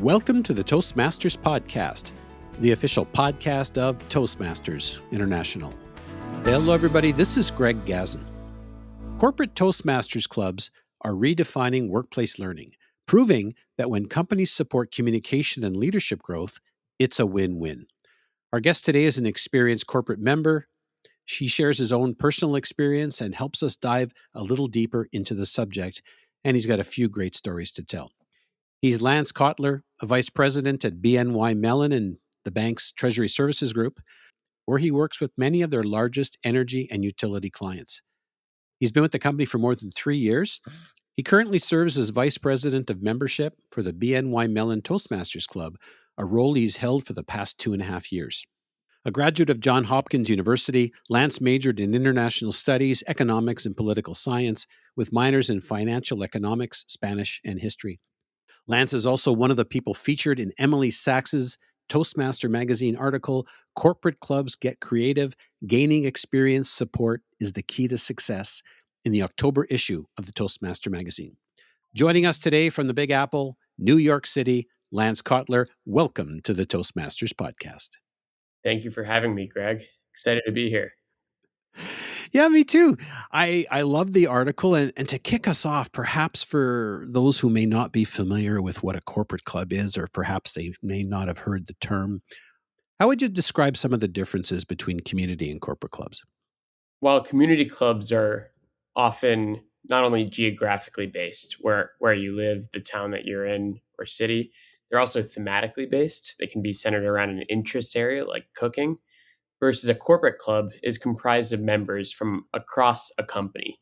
Welcome to the Toastmasters podcast, the official podcast of Toastmasters International. Hello, everybody. This is Greg Gazin. Corporate Toastmasters clubs are redefining workplace learning, proving that when companies support communication and leadership growth, it's a win-win. Our guest today is an experienced corporate member. He shares his own personal experience and helps us dive a little deeper into the subject, and he's got a few great stories to tell. He's Lance Kotler, a vice president at BNY Mellon in the bank's Treasury Services Group, where he works with many of their largest energy and utility clients. He's been with the company for more than 3 years. He currently serves as vice president of membership for the BNY Mellon Toastmasters Club, a role he's held for the past 2.5 years. A graduate of Johns Hopkins University, Lance majored in international studies, economics, and political science, with minors in financial economics, Spanish, and history. Lance is also one of the people featured in Emily Sachs's Toastmaster magazine article, Corporate Clubs Get Creative, Gaining Experience Support is the Key to Success, in the October issue of the Toastmaster magazine. Joining us today from the Big Apple, New York City, Lance Kotler. Welcome to the Toastmasters podcast. Thank you for having me, Greg. Excited to be here. Yeah, me too. I love the article. And to kick us off, perhaps for those who may not be familiar with what a corporate club is, or perhaps they may not have heard the term, how would you describe some of the differences between community and corporate clubs? While community clubs are often not only geographically based, where you live, the town that you're in, or city, they're also thematically based. They can be centered around an interest area like cooking, versus a corporate club is comprised of members from across a company.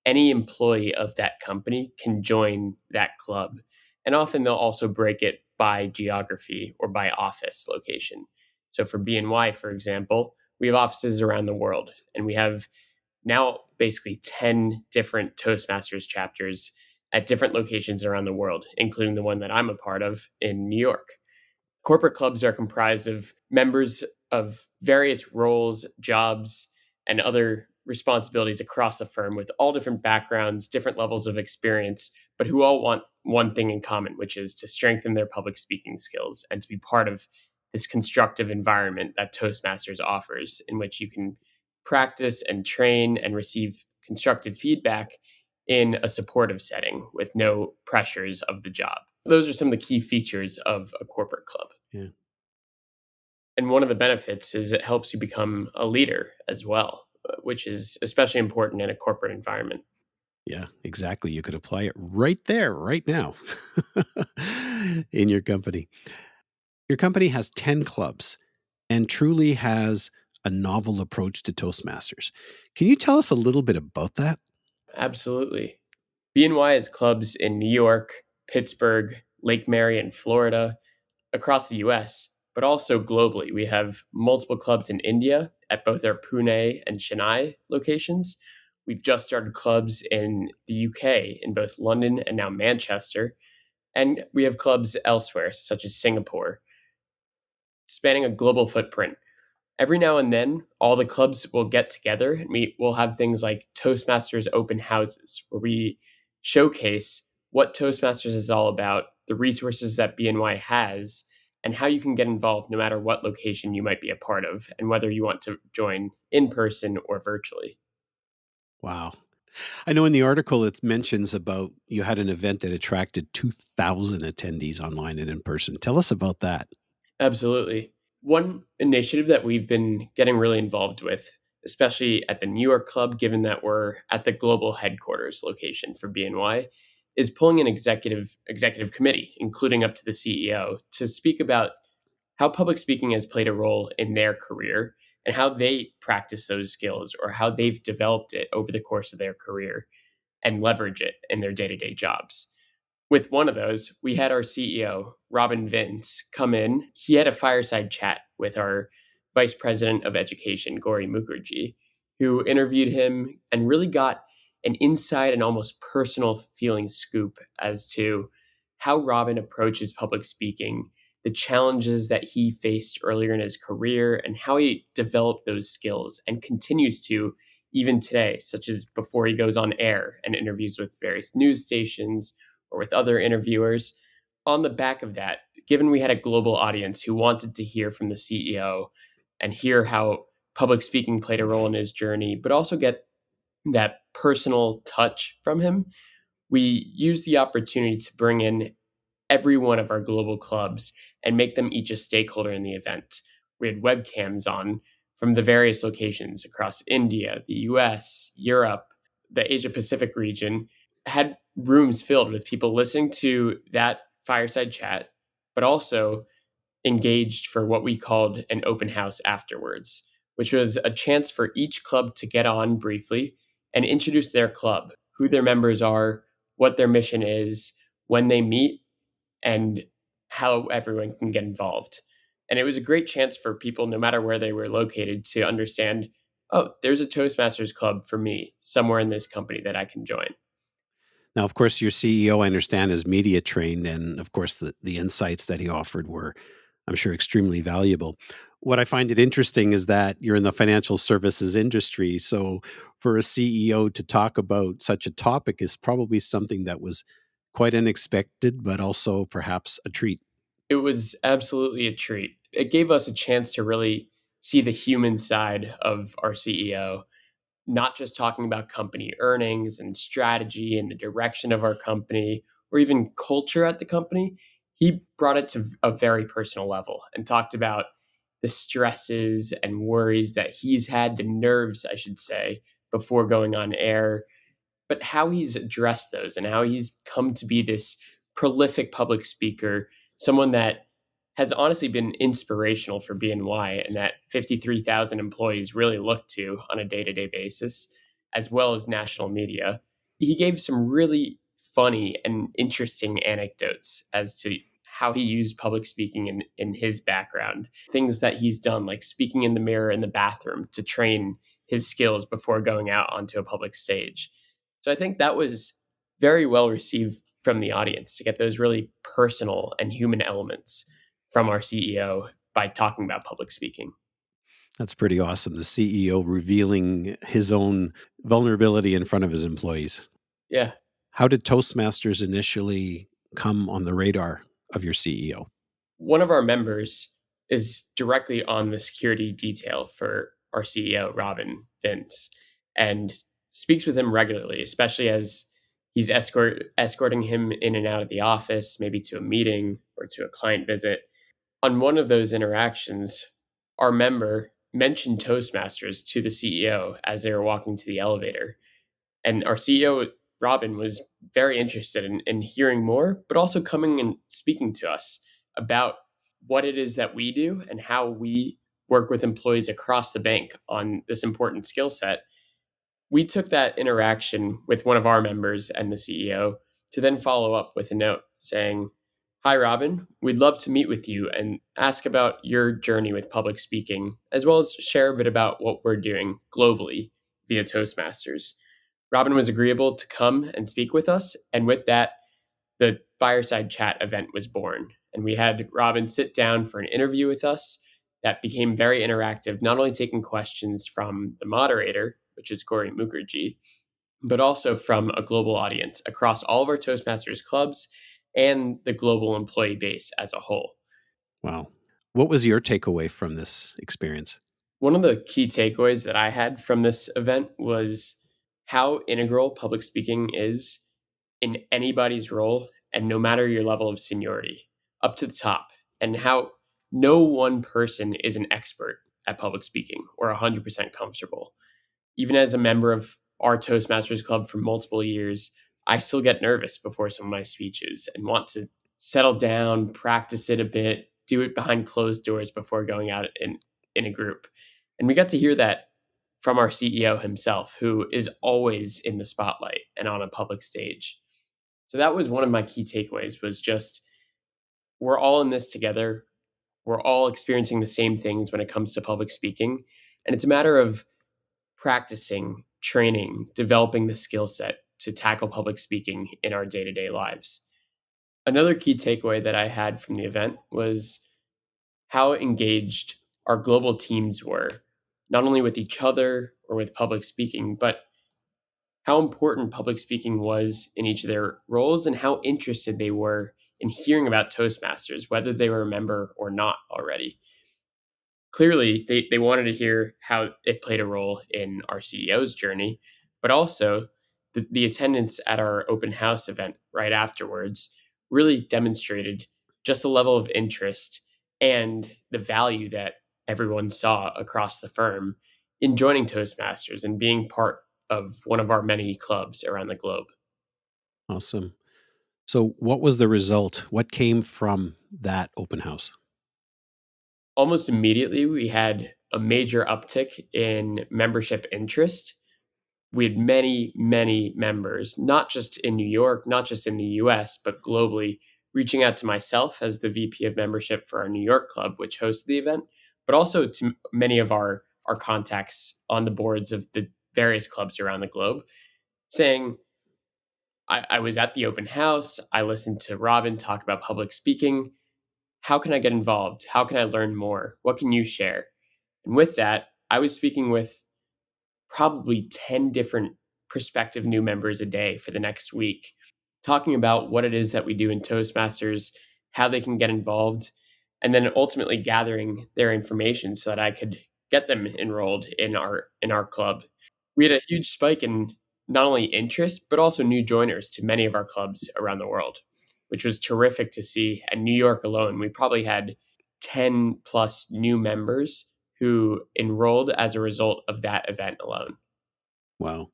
Any employee of that company can join that club. And often they'll also break it by geography or by office location. So for BNY, for example, we have offices around the world, and we have now basically 10 different Toastmasters chapters at different locations around the world, including the one that I'm a part of in New York. Corporate clubs are comprised of members of various roles, jobs, and other responsibilities across the firm with all different backgrounds, different levels of experience, but who all want one thing in common, which is to strengthen their public speaking skills and to be part of this constructive environment that Toastmasters offers, in which you can practice and train and receive constructive feedback in a supportive setting with no pressures of the job. Those are some of the key features of a corporate club. Yeah. And one of the benefits is it helps you become a leader as well, which is especially important in a corporate environment. Yeah, exactly. You could apply it right there, right now in your company. Your company has 10 clubs and truly has a novel approach to Toastmasters. Can you tell us a little bit about that? Absolutely. BNY has clubs in New York, Pittsburgh, Lake Marion, Florida, across the US, but also globally. We have multiple clubs in India at both our Pune and Chennai locations. We've just started clubs in the UK in both London and now Manchester. And we have clubs elsewhere, such as Singapore, spanning a global footprint. Every now and then, all the clubs will get together and we will have things like Toastmasters open houses, where we showcase what Toastmasters is all about, the resources that BNY has, and how you can get involved no matter what location you might be a part of, and whether you want to join in person or virtually. Wow. I know in the article it mentions about you had an event that attracted 2,000 attendees online and in person. Tell us about that. Absolutely. One initiative that we've been getting really involved with, especially at the New York Club, given that we're at the global headquarters location for BNY, is pulling an executive committee, including up to the CEO, to speak about how public speaking has played a role in their career and how they practice those skills or how they've developed it over the course of their career and leverage it in their day-to-day jobs. With one of those, we had our CEO, Robin Vince, come in. He had a fireside chat with our Vice President of Education, Gauri Mukherjee, who interviewed him and really got an inside and almost personal feeling scoop as to how Robin approaches public speaking, the challenges that he faced earlier in his career, and how he developed those skills and continues to even today, such as before he goes on air and interviews with various news stations or with other interviewers. On the back of that, given we had a global audience who wanted to hear from the CEO and hear how public speaking played a role in his journey, but also get that personal touch from him, we used the opportunity to bring in every one of our global clubs and make them each a stakeholder in the event. We had webcams on from the various locations across India, the US, Europe, the Asia Pacific region, had rooms filled with people listening to that fireside chat, but also engaged for what we called an open house afterwards, which was a chance for each club to get on briefly and introduce their club, who their members are, what their mission is, when they meet, and how everyone can get involved. And it was a great chance for people, no matter where they were located, to understand, oh, there's a Toastmasters club for me somewhere in this company that I can join. Now, of course, your CEO, I understand, is media trained, and of course, the insights that he offered were, I'm sure, extremely valuable. What I find it interesting is that you're in the financial services industry, so for a CEO to talk about such a topic is probably something that was quite unexpected, but also perhaps a treat. It was absolutely a treat. It gave us a chance to really see the human side of our CEO, not just talking about company earnings and strategy and the direction of our company or even culture at the company. He brought it to a very personal level and talked about the stresses and worries that he's had, the nerves, I should say, before going on air, but how he's addressed those and how he's come to be this prolific public speaker, someone that has honestly been inspirational for BNY and that 53,000 employees really look to on a day to day basis, as well as national media. He gave some really funny and interesting anecdotes as to how he used public speaking in his background, things that he's done, like speaking in the mirror in the bathroom to train his skills before going out onto a public stage. So I think that was very well received from the audience to get those really personal and human elements from our CEO by talking about public speaking. That's pretty awesome. The CEO revealing his own vulnerability in front of his employees. Yeah. How did Toastmasters initially come on the radar of your CEO? One of our members is directly on the security detail for our CEO, Robin Vince, and speaks with him regularly, especially as he's escorting him in and out of the office, maybe to a meeting or to a client visit. On one of those interactions, our member mentioned Toastmasters to the CEO as they were walking to the elevator. And our CEO, Robin, was very interested in hearing more, but also coming and speaking to us about what it is that we do and how we work with employees across the bank on this important skill set. We took that interaction with one of our members and the CEO to then follow up with a note saying, "Hi, Robin. We'd love to meet with you and ask about your journey with public speaking, as well as share a bit about what we're doing globally via Toastmasters." Robin was agreeable to come and speak with us. And with that, the fireside chat event was born. And we had Robin sit down for an interview with us that became very interactive, not only taking questions from the moderator, which is Gauri Mukherjee, but also from a global audience across all of our Toastmasters clubs and the global employee base as a whole. Wow. What was your takeaway from this experience? One of the key takeaways that I had from this event was how integral public speaking is in anybody's role, and no matter your level of seniority, up to the top, and how no one person is an expert at public speaking or 100% comfortable. Even as a member of our Toastmasters club for multiple years, I still get nervous before some of my speeches and want to settle down, practice it a bit, do it behind closed doors before going out in a group. And we got to hear that from our CEO himself, who is always in the spotlight and on a public stage. So that was one of my key takeaways, was just we're all in this together. We're all experiencing the same things when it comes to public speaking. And it's a matter of practicing, training, developing the skill set to tackle public speaking in our day to day lives. Another key takeaway that I had from the event was how engaged our global teams were, not only with each other or with public speaking, but how important public speaking was in each of their roles and how interested they were in hearing about Toastmasters, whether they were a member or not already. Clearly, they wanted to hear how it played a role in our CEO's journey, but also the attendance at our open house event right afterwards really demonstrated just the level of interest and the value that everyone saw across the firm in joining Toastmasters and being part of one of our many clubs around the globe. Awesome. So, what was the result? What came from that open house? Almost immediately, we had a major uptick in membership interest. We had many, many members, not just in New York, not just in the US, but globally, reaching out to myself as the VP of membership for our New York club, which hosted the event, but also to many of our contacts on the boards of the various clubs around the globe, saying, I was at the open house. I listened to Robin talk about public speaking. How can I get involved? How can I learn more? What can you share? And with that, I was speaking with probably 10 different prospective new members a day for the next week, talking about what it is that we do in Toastmasters, how they can get involved, and then ultimately gathering their information so that I could get them enrolled in our club. We had a huge spike in not only interest, but also new joiners to many of our clubs around the world, which was terrific to see. At New York alone, we probably had 10 plus new members who enrolled as a result of that event alone. Wow.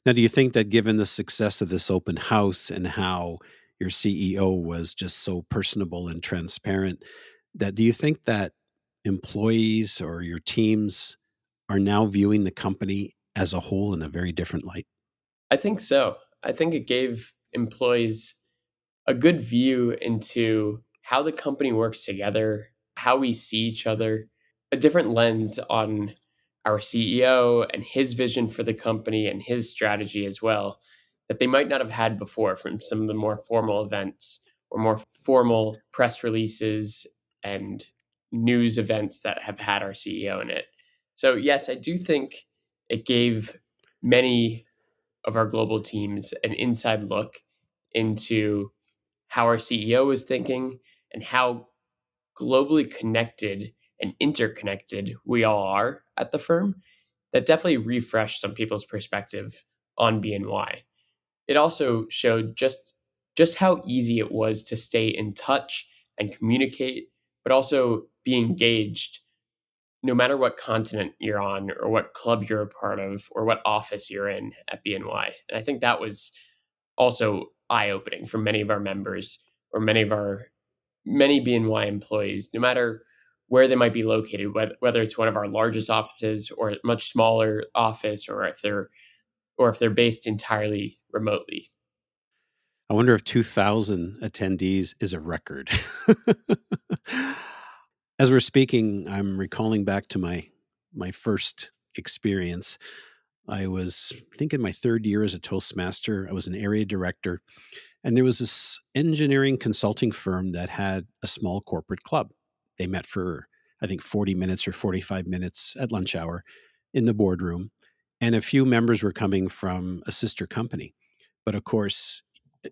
Now, do you think that given the success of this open house and how your CEO was just so personable and transparent, that do you think that employees or your teams are now viewing the company as a whole in a very different light? I think so. I think it gave employees a good view into how the company works together, how we see each other, a different lens on our CEO and his vision for the company and his strategy as well, that they might not have had before from some of the more formal events or more formal press releases and news events that have had our CEO in it. So, yes, I do think it gave many of our global teams an inside look into how our CEO was thinking and how globally connected and interconnected we all are at the firm. That definitely refreshed some people's perspective on BNY. It also showed just how easy it was to stay in touch and communicate, but also be engaged no matter what continent you're on or what club you're a part of or what office you're in at BNY. And I think that was also eye opening for many of our members or many BNY employees, no matter where they might be located, whether it's one of our largest offices or a much smaller office, or if they're based entirely remotely. I wonder if 2,000 attendees is a record. As we're speaking, I'm recalling back to my first experience. I was, I think, in my third year as a Toastmaster. I was an area director, and there was this engineering consulting firm that had a small corporate club. They met for, I think, 40 minutes or 45 minutes at lunch hour in the boardroom, and a few members were coming from a sister company. But of course,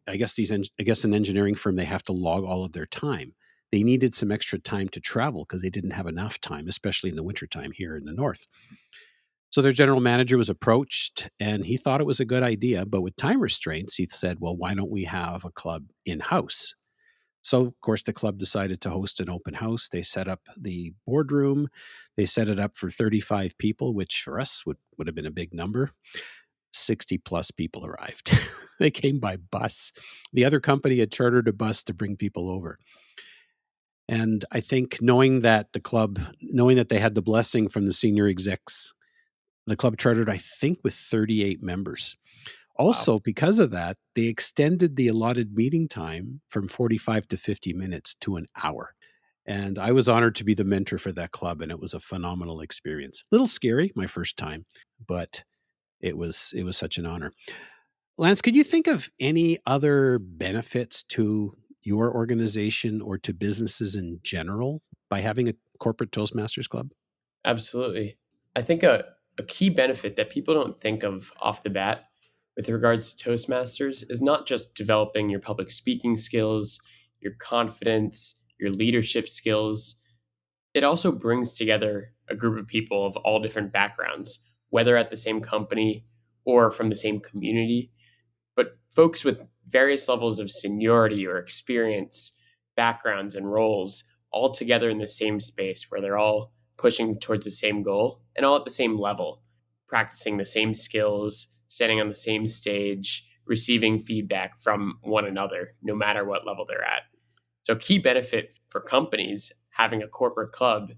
I guess an engineering firm, they have to log all of their time. They needed some extra time to travel because they didn't have enough time, especially in the wintertime here in the north. So their general manager was approached and he thought it was a good idea, but with time restraints, he said, well, why don't we have a club in house? So, of course, the club decided to host an open house. They set up the boardroom. They set it up for 35 people, which for us would have been a big number. 60 plus people arrived. They came by bus. The other company had chartered a bus to bring people over. And I think knowing that they had the blessing from the senior execs, the club chartered, I think, with 38 members. Wow. Also, because of that, they extended the allotted meeting time from 45 to 50 minutes to an hour. And I was honored to be the mentor for that club, and it was a phenomenal experience. A little scary, my first time, but it was such an honor. Lance, could you think of any other benefits to your organization or to businesses in general by having a corporate Toastmasters club? Absolutely. I think a key benefit that people don't think of off the bat with regards to Toastmasters is not just developing your public speaking skills, your confidence, your leadership skills. It also brings together a group of people of all different backgrounds, whether at the same company or from the same community, but folks with various levels of seniority or experience, backgrounds, and roles all together in the same space where they're all pushing towards the same goal and all at the same level, practicing the same skills, standing on the same stage, receiving feedback from one another, no matter what level they're at. So, key benefit for companies having a corporate club,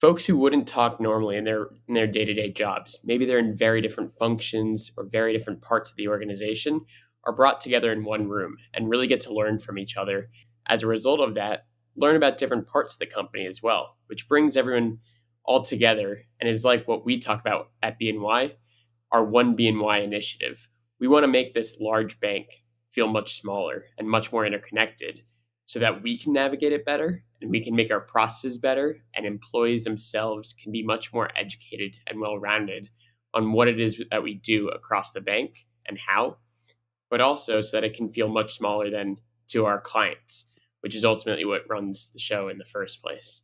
folks who wouldn't talk normally in their day-to-day jobs, maybe they're in very different functions or very different parts of the organization, are brought together in one room and really get to learn from each other. As a result of that, learn about different parts of the company as well, which brings everyone all together and is like what we talk about at BNY, our one BNY initiative. We want to make this large bank feel much smaller and much more interconnected so that we can navigate it better and we can make our processes better, and employees themselves can be much more educated and well rounded on what it is that we do across the bank and how, but also so that it can feel much smaller than to our clients, which is ultimately what runs the show in the first place.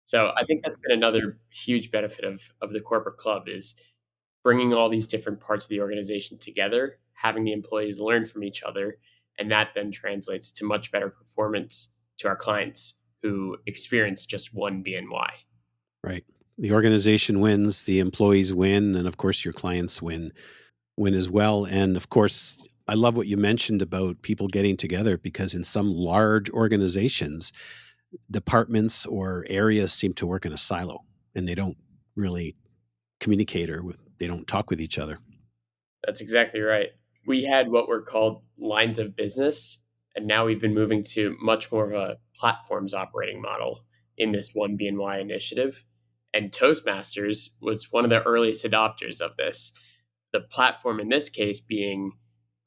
So I think that's been another huge benefit of the corporate club is bringing all these different parts of the organization together, having the employees learn from each other, and that then translates to much better performance to our clients who experience just one BNY. Right. The organization wins, the employees win, and of course your clients win as well. And of course, I love what you mentioned about people getting together, because in some large organizations, departments or areas seem to work in a silo and they don't really communicate, or they don't talk with each other. That's exactly right. We had what were called lines of business, and now we've been moving to much more of a platforms operating model in this one BNY initiative. And Toastmasters was one of the earliest adopters of this. The platform in this case being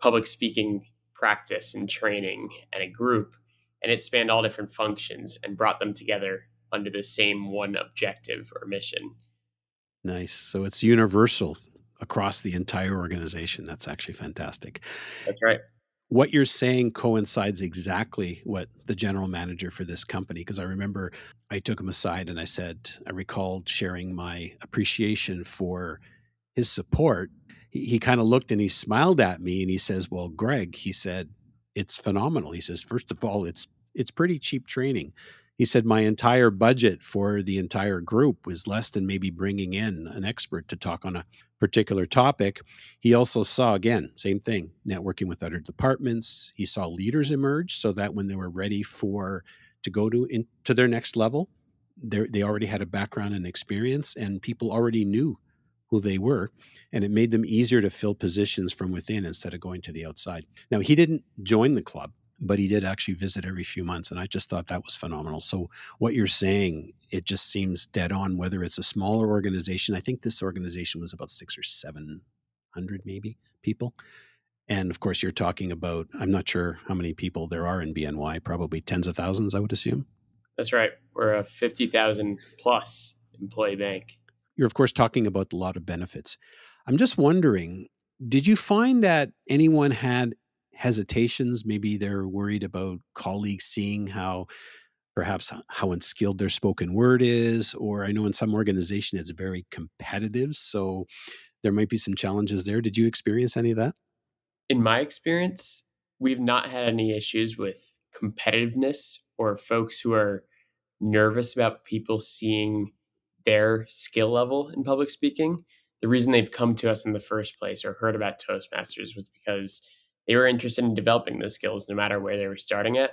public speaking practice and training and a group, and it spanned all different functions and brought them together under the same one objective or mission. Nice. So it's universal across the entire organization. That's actually fantastic. That's right. What you're saying coincides exactly what the general manager for this company, because I remember I took him aside and I said, I recalled sharing my appreciation for his support. He kind of looked and he smiled at me and he says, "Well, Greg," he said, "it's phenomenal." He says, "First of all, it's pretty cheap training." He said, "My entire budget for the entire group was less than maybe bringing in an expert to talk on a particular topic." He also saw, again, same thing, networking with other departments. He saw leaders emerge so that when they were ready to go to their next level, they already had a background and experience, and people already knew who they were, and it made them easier to fill positions from within instead of going to the outside. Now, he didn't join the club, but he did actually visit every few months, and I just thought that was phenomenal. So what you're saying, it just seems dead on, whether it's a smaller organization. I think this organization was about 600 or 700 maybe people. And of course, you're talking about, I'm not sure how many people there are in BNY, probably tens of thousands, I would assume. That's right. We're a 50,000 plus employee bank. You're, of course, talking about a lot of benefits. I'm just wondering, did you find that anyone had hesitations? Maybe they're worried about colleagues seeing perhaps how unskilled their spoken word is, or I know in some organization it's very competitive, so there might be some challenges there. Did you experience any of that? In my experience, we've not had any issues with competitiveness or folks who are nervous about people seeing their skill level in public speaking. The reason they've come to us in the first place or heard about Toastmasters was because they were interested in developing those skills no matter where they were starting at.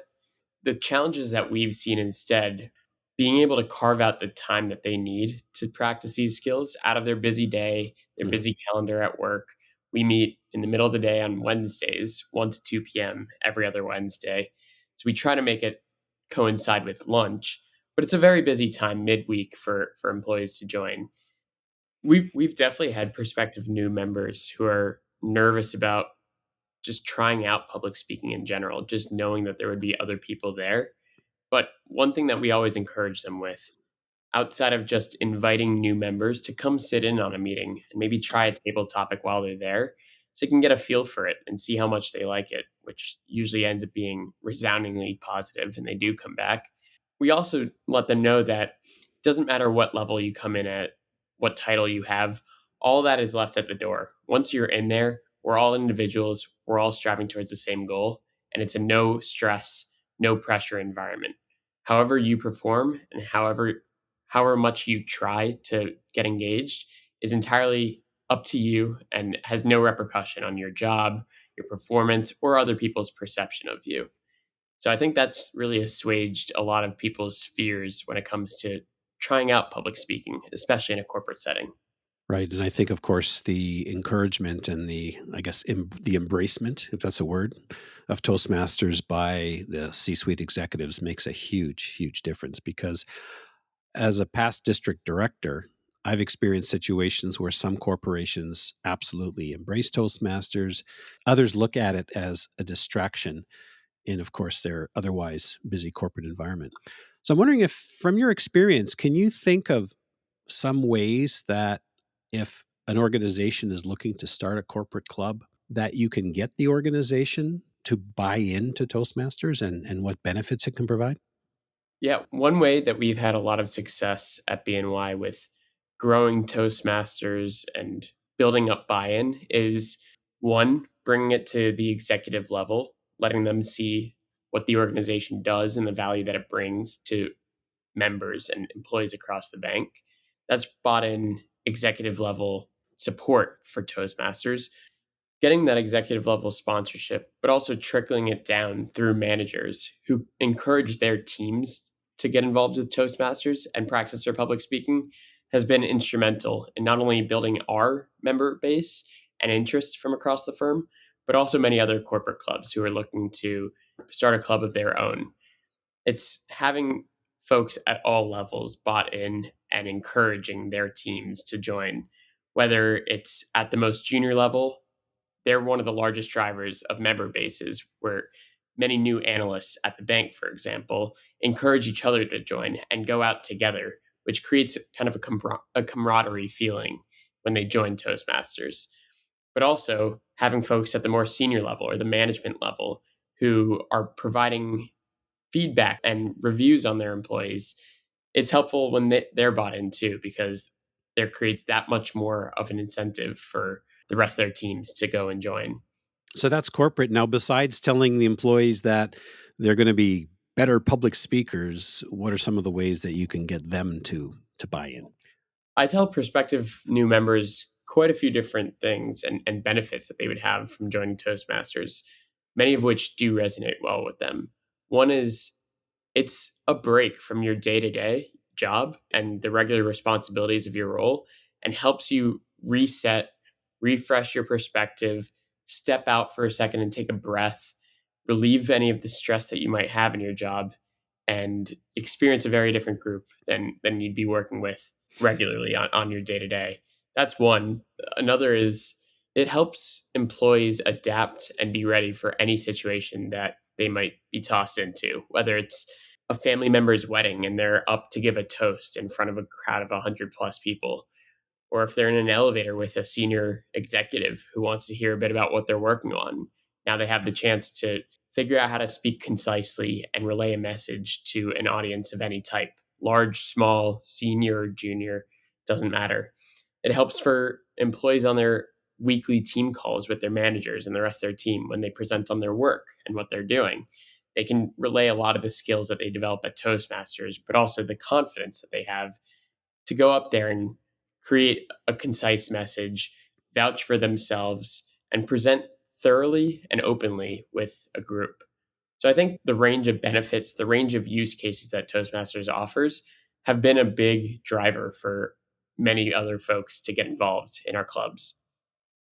The challenges that we've seen instead, being able to carve out the time that they need to practice these skills out of their busy day, their Mhm. busy calendar at work. We meet in the middle of the day on Wednesdays, 1 to 2 p.m. every other Wednesday. So we try to make it coincide with lunch, but it's a very busy time midweek for employees to join. We've definitely had prospective new members who are nervous about just trying out public speaking in general, just knowing that there would be other people there. But one thing that we always encourage them with, outside of just inviting new members to come sit in on a meeting and maybe try a table topic while they're there, so you can get a feel for it and see how much they like it, which usually ends up being resoundingly positive, and they do come back. We also let them know that it doesn't matter what level you come in at, what title you have, all that is left at the door. Once you're in there, we're all individuals, we're all striving towards the same goal, and it's a no stress, no pressure environment. However you perform and however much you try to get engaged is entirely up to you and has no repercussion on your job, your performance, or other people's perception of you. So I think that's really assuaged a lot of people's fears when it comes to trying out public speaking, especially in a corporate setting. Right. And I think, of course, the encouragement and the embracement, if that's a word, of Toastmasters by the C suite executives makes a huge, huge difference because as a past district director, I've experienced situations where some corporations absolutely embrace Toastmasters. Others look at it as a distraction in, of course, their otherwise busy corporate environment. So I'm wondering if, from your experience, can you think of some ways that if an organization is looking to start a corporate club, that you can get the organization to buy into Toastmasters and what benefits it can provide? Yeah, one way that we've had a lot of success at BNY with growing Toastmasters and building up buy in is one, bringing it to the executive level, letting them see what the organization does and the value that it brings to members and employees across the bank. That's brought in executive level support for Toastmasters, getting that executive level sponsorship, but also trickling it down through managers who encourage their teams to get involved with Toastmasters and practice their public speaking has been instrumental in not only building our member base and interest from across the firm, but also many other corporate clubs who are looking to start a club of their own. It's having folks at all levels bought in and encouraging their teams to join, whether it's at the most junior level. They're one of the largest drivers of member bases where many new analysts at the bank, for example, encourage each other to join and go out together, which creates kind of a camaraderie feeling when they join Toastmasters. But also having folks at the more senior level or the management level who are providing feedback and reviews on their employees, it's helpful when they're bought in too, because there creates that much more of an incentive for the rest of their teams to go and join. So that's corporate. Now, besides telling the employees that they're going to be better public speakers, what are some of the ways that you can get them to buy in? I tell prospective new members quite a few different things and benefits that they would have from joining Toastmasters, many of which do resonate well with them. One is it's a break from your day to day job and the regular responsibilities of your role and helps you reset, refresh your perspective, step out for a second and take a breath, relieve any of the stress that you might have in your job, and experience a very different group than you'd be working with regularly on your day to day. That's one. Another is it helps employees adapt and be ready for any situation that they might be tossed into, whether it's a family member's wedding and they're up to give a toast in front of a crowd of 100 plus people, or if they're in an elevator with a senior executive who wants to hear a bit about what they're working on. Now they have the chance to figure out how to speak concisely and relay a message to an audience of any type, large, small, senior, junior, doesn't matter. It helps for employees on their weekly team calls with their managers and the rest of their team when they present on their work and what they're doing. They can relay a lot of the skills that they develop at Toastmasters, but also the confidence that they have to go up there and create a concise message, vouch for themselves, and present thoroughly and openly with a group. So I think the range of benefits, the range of use cases that Toastmasters offers have been a big driver for many other folks to get involved in our clubs.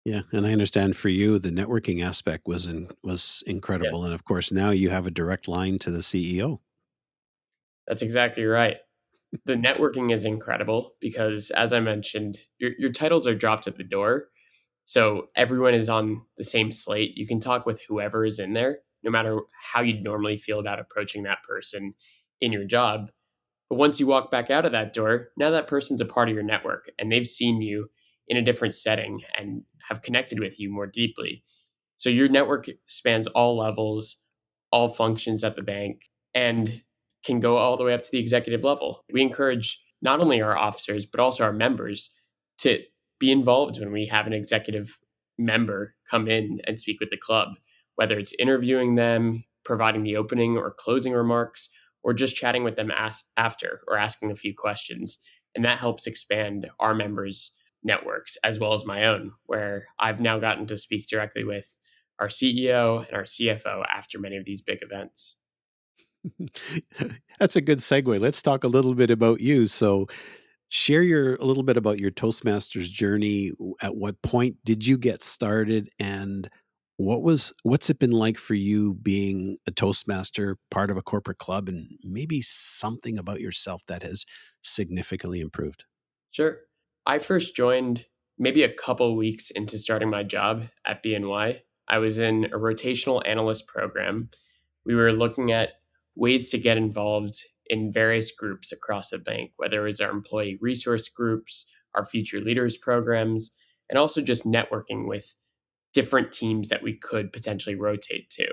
Yeah, and I understand for you the networking aspect was Yeah, incredible, and of course now you have a direct line to the CEO. that's exactly right. The networking is incredible because, as I mentioned, your titles are dropped at the door. So everyone is on the same slate. You can talk with whoever is in there, no matter how you'd normally feel about approaching that person in your job. But once you walk back out of that door, now that person's a part of your network and they've seen you in a different setting and have connected with you more deeply. So your network spans all levels, all functions at the bank, and can go all the way up to the executive level. We encourage not only our officers, but also our members to be involved when we have an executive member come in and speak with the club, whether it's interviewing them, providing the opening or closing remarks, or just chatting with them after or asking a few questions. And that helps expand our members' networks as well as my own, where I've now gotten to speak directly with our CEO and our CFO after many of these big events. That's a good segue. Let's talk a little bit about you. So, share a little bit about your Toastmasters journey. At what point did you get started, and what's it been like for you being a Toastmaster, part of a corporate club, and maybe something about yourself that has significantly improved? Sure. I first joined maybe a couple weeks into starting my job at BNY. I was in a rotational analyst program. We were looking at ways to get involved in various groups across the bank, whether it was our employee resource groups, our future leaders programs, and also just networking with different teams that we could potentially rotate to.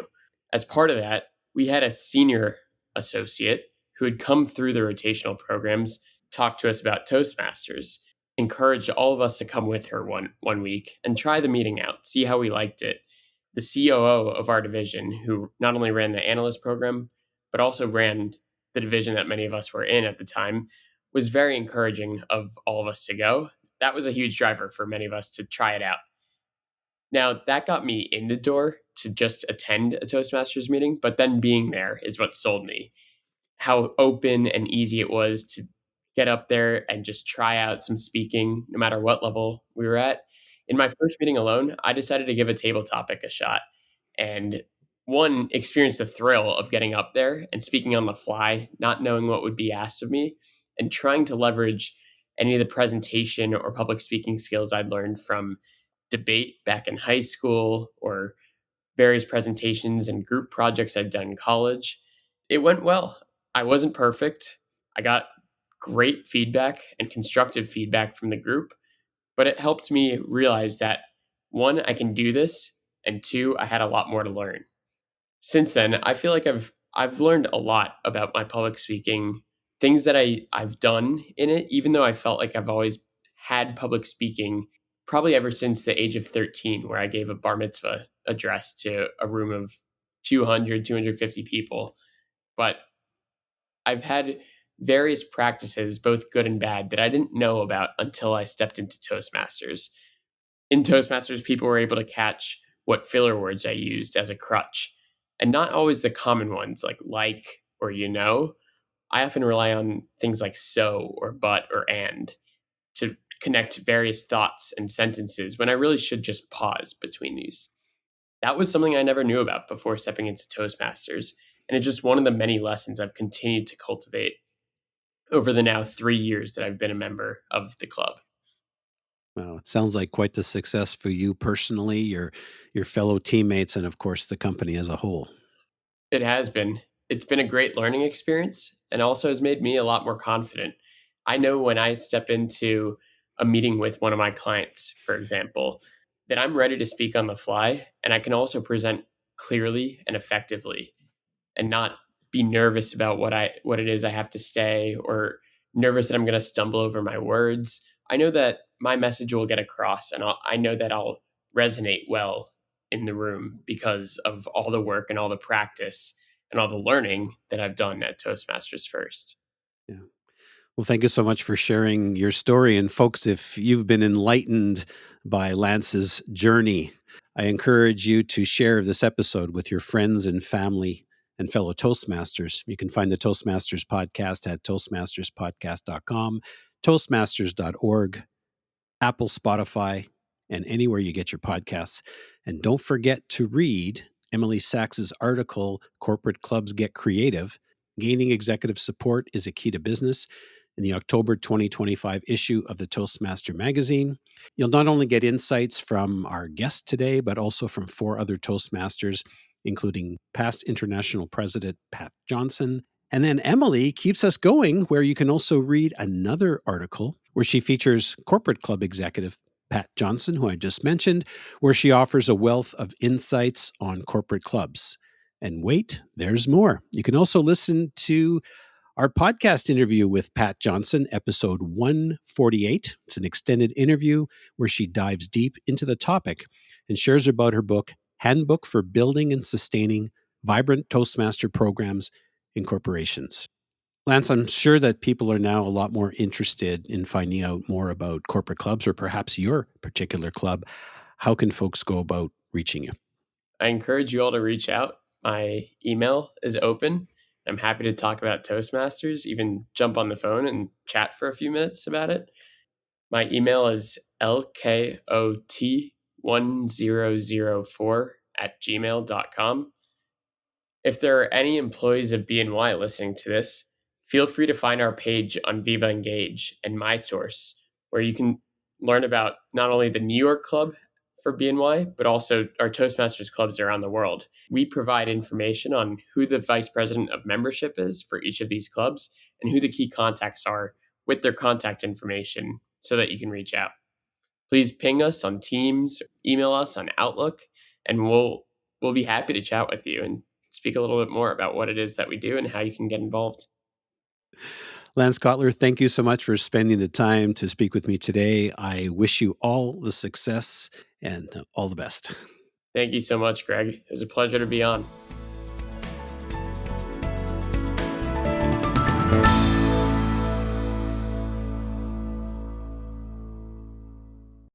As part of that, we had a senior associate who had come through the rotational programs, talk to us about Toastmasters, encouraged all of us to come with her one week and try the meeting out, see how we liked it. The COO of our division, who not only ran the analyst program, but also ran the division that many of us were in at the time, was very encouraging of all of us to go. That was a huge driver for many of us to try it out. Now, that got me in the door to just attend a Toastmasters meeting, but then being there is what sold me. How open and easy it was to get up there and just try out some speaking, no matter what level we were at. In my first meeting alone, I decided to give a table topic a shot and one, experience the thrill of getting up there and speaking on the fly, not knowing what would be asked of me, and trying to leverage any of the presentation or public speaking skills I'd learned from debate back in high school or various presentations and group projects I'd done in college. It went well. I wasn't perfect. I got great feedback and constructive feedback from the group, but it helped me realize that one, I can do this, and two, I had a lot more to learn. Since then, I feel like I've learned a lot about my public speaking, things that I've done in it, even though I felt like I've always had public speaking probably ever since the age of 13, where I gave a bar mitzvah address to a room of 250 people. But I've had various practices, both good and bad, that I didn't know about until I stepped into Toastmasters. In Toastmasters, people were able to catch what filler words I used as a crutch, and not always the common ones like or you know. I often rely on things like so or but or and to connect various thoughts and sentences when I really should just pause between these. That was something I never knew about before stepping into Toastmasters, and it's just one of the many lessons I've continued to cultivate over the now 3 years that I've been a member of the club. Well, it sounds like quite the success for you personally, your fellow teammates, and of course the company as a whole. It has been. It's been a great learning experience and also has made me a lot more confident. I know when I step into a meeting with one of my clients, for example, that I'm ready to speak on the fly and I can also present clearly and effectively and not be nervous about what it is I have to say or nervous that I'm going to stumble over my words. I know that my message will get across and I know that I'll resonate well in the room because of all the work and all the practice and all the learning that I've done at Toastmasters first. Yeah. Well, thank you so much for sharing your story. And folks, if you've been enlightened by Lance's journey, I encourage you to share this episode with your friends and family and fellow Toastmasters. You can find the Toastmasters podcast at toastmasterspodcast.com, toastmasters.org, Apple, Spotify, and anywhere you get your podcasts. And don't forget to read Emily Sachs's article, Corporate Clubs Get Creative. Gaining executive support is a key to business, in the October 2025 issue of the Toastmaster magazine. You'll not only get insights from our guest today, but also from 4 other Toastmasters, including past international president Pat Johnson. And then Emily keeps us going, where you can also read another article where she features corporate club executive Pat Johnson, who I just mentioned, where she offers a wealth of insights on corporate clubs. And wait, there's more. You can also listen to our podcast interview with Pat Johnson, episode 148. It's an extended interview where she dives deep into the topic and shares about her book, Handbook for Building and Sustaining Vibrant Toastmaster Programs in Corporations. Lance, I'm sure that people are now a lot more interested in finding out more about corporate clubs or perhaps your particular club. How can folks go about reaching you? I encourage you all to reach out. My email is open. I'm happy to talk about Toastmasters, even jump on the phone and chat for a few minutes about it. My email is lkot1004@gmail.com. If there are any employees of BNY listening to this, feel free to find our page on Viva Engage and MySource, where you can learn about not only the New York club for BNY, but also our Toastmasters clubs around the world. We provide information on who the vice president of membership is for each of these clubs and who the key contacts are with their contact information so that you can reach out. Please ping us on Teams, email us on Outlook, and we'll be happy to chat with you and speak a little bit more about what it is that we do and how you can get involved. Lance Kotler, thank you so much for spending the time to speak with me today. I wish you all the success and all the best. Thank you so much, Greg. It was a pleasure to be on.